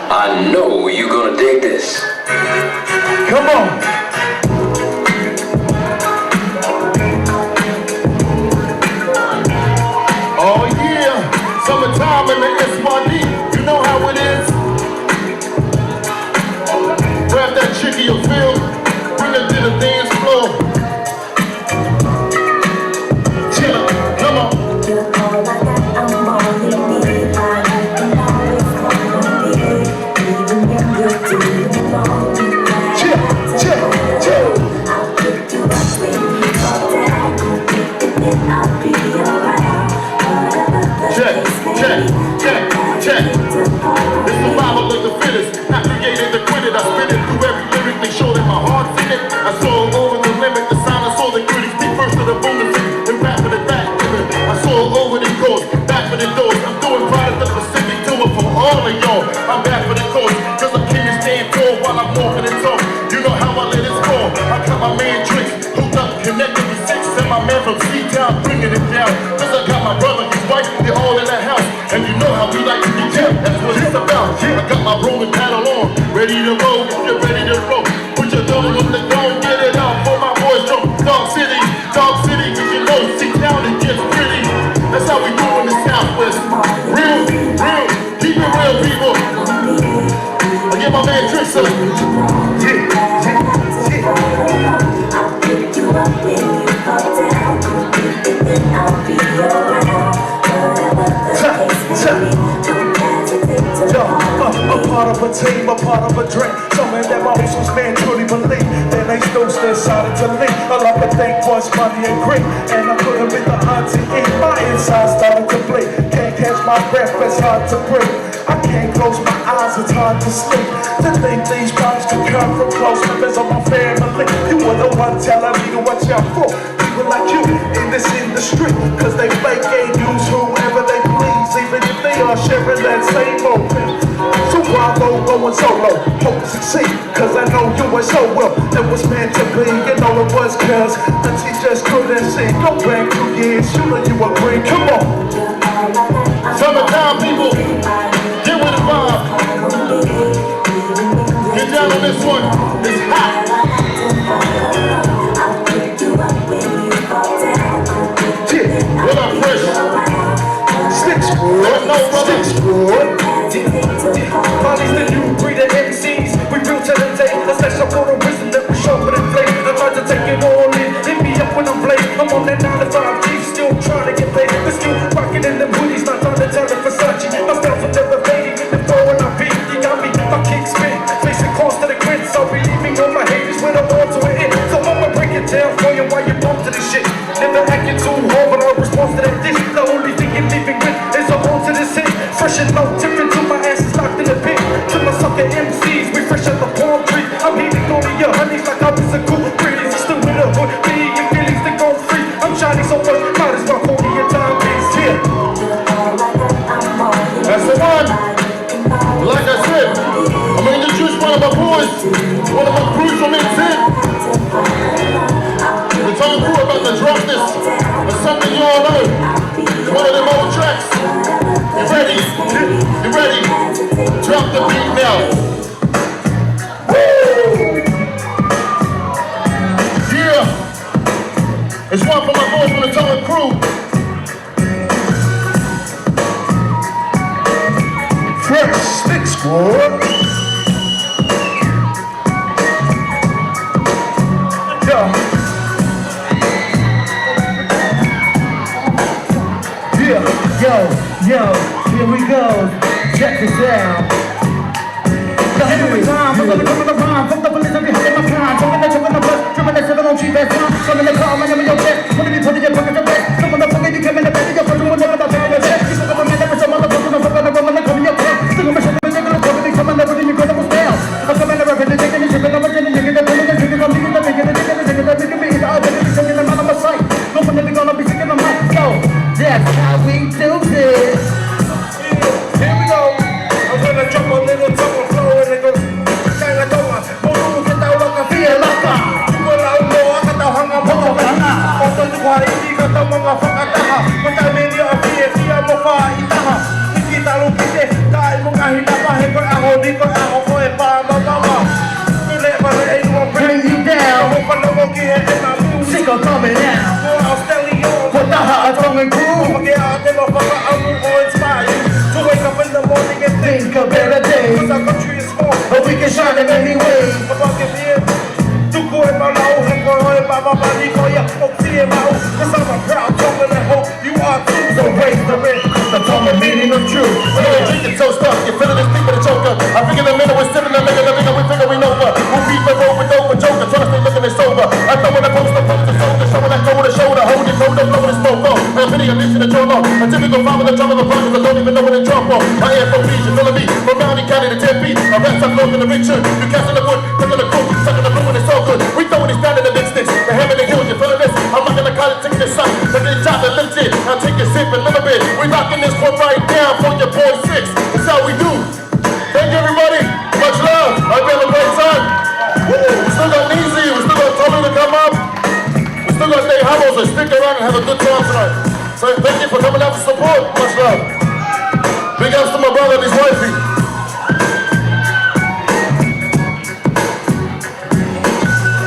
I know you're gonna dig this. Come on. Oh yeah, summertime in the SYD, you know how it is. Grab that chick in your field, bring her to the dance floor. Chill, come on. You're all I got, I'm all you need. I can always call on me, even when you're doing wrong. Chill. I'll pick you up when you fall down. Then I'll be around. Check. It's survival of the fittest. I created the quitters. I spit it through every lyric. They show that my heart's in it. I saw over the limit. The sign I saw the critics speak first to the bonus and rap for the back. I saw over the course, back for the doors. I'm doing product of Pacific tour for all of y'all. I'm back for the course, cause I'm king and stand tall while I'm walking and talk. You know how I let it fall. I got my man Tricks hooked up, connected with six, and my man from C-Town bringing it down. Cause I got my brother, his wife, they're all in the house. And you know how we like to get down, that's what it's about. I got my rolling paddle on, ready to roll, if you're ready to roll. Put your thumb on the ground, get it out for my boys from Dog City, cause you know C-Town it gets pretty. That's how we do in the Southwest. Real, keep it real, people. I get my man Tricks up. I'll pick you up when you fall down. Then I'll be around. Whatever the case may be, don't hesitate to call me. A part of a team, a part of a dream. Something that my hostess man truly believe. Then they still decided to leave. All I could think was money and greed. And I couldn't with the auntie eat. My inside started to bleed. Can't catch my breath, it's hard to breathe. I can't close my eyes, it's hard to sleep. To think these problems could come from close members of my family. You were the one telling me to watch out for people like you in this industry. Cause they fake and use whoever they please, even if they are sharing that same open. So bravo, going solo, hope to succeed. Cause I know you were so well, it was meant to be. You know it was cause she just couldn't see. Go back 2 years, you know you agree, come on. Summertime people, get with the vibe. Get down on this one, it's hot. What up, Fresh? Sticks, Squad. Bodies the new breed of MCs. We real to the day. Let's let some more wisdom that we show for the play. I try to take it all in. Hit me up when I'm late. I'm on that 9 to 5 G, still trying to get paid. But still rocking in the booties, not trying to tell the Versace. My style's will never fade. The flow when I beat, you got me. My kick spin, facing cost to the grid. So relieving all my haters with a ball to an end. So I'ma break it down for you while you bump to this shit. Never acting too hard, but I'll respond to that dish. The only thing you're leaving with is a hold to this hit. Fresh and low, tipping till my ass is locked in the pit. To my sucker MCs, we fresh out the palm tree. I'm hitting all of your honeys like I was a cool breeze. Still with a hood, me and feelings that go free. I'm shining so much, might as well hold your time piece here. That's the one. Like I said, I'm gonna introduce one of my boys, one of my crews from Intent. The time crew about to drop this. It's something you all know. It's one of them old tracks. You ready? You ready? Drop the beat now. Woo! Yeah! It's one for my boys from the Tongue crew. Fresh Stick Squad. Yo, here we go. Check this out. Every time I'm gonna come in the rhyme. Fuck the police, I'm behind my prime. Jumping the bus, tripping the 7 on cheap ass time. Coming the car, my name in your chest. What if you put in your pocket of bed? Some of the fucking you came in the bed. Your person will never talk in your chest. You fuck up a man, never some motherfucker. No fuck on the woman, like come in your chest. Still I'm a shit, I'm a company, come on, never in your credible style. I'm coming to rap in the chicken, and shipping over to the chicken, and pulling the chicken, I'm leaving the chicken, and chicken, and chicken, and chicken, and I'll be taking them out of my sight. No one never gonna be sticking them out. So, that's how we do this. Here we go. I'm gonna drop a little tongue flow and it goes. Kaya toma, mulu kita ulang kafir laka. Wala ulo kata hanga mo kana. Oto tuwa hindi kata mga fakataha. Mata media afia siya mo fa ita. we got out of my mama, mama. You let my ain't gonna bring you down. I hope I don't get in my music. Sick of coming out. Go out, Stallion. With the hot tongue and groove. Forget out, never fuck I will inspire you to wake up in the morning and think Think of better days. cause our country is small. But we can shine in many ways. About que bien, tú coges para la hoja, coges para mamá, digo ya, confíe más. Cause I'm a proud tongue and hope you are too. So raise the rent, the common meaning of truth. When you're drinking so stuff, you're feeling this deep in the choker. I figure the minute we're sipping the liquor, we figuring over. We'll be the road with over joker, trying to stay looking this sober. I throw in the post, the shoulder, showing that go with the shoulder, hold it, hold up, blowing the smoke on. I'm hitting a mission to draw on. A typical father, the drum of the partners, I don't even know what they drop on. My FOBs, you feeling me? From County County to 10 feet. My raps are floating the richer. You casting the wood, cooking the cook, sucking the blue, and it's all good. We throwing these down in the big sticks. The hammer and the hills, you feeling this? I'm not gonna call it, taking this up. But this job that lives it. I'll take a sip a little bit. We rocking this one right down for your boy 6. That's how we do. Thank you, everybody. Much love. I've been a great time. Woo! We still got Neezy. We still got Tony to come up. We still got Dave Hamels to stick around and have a good time tonight.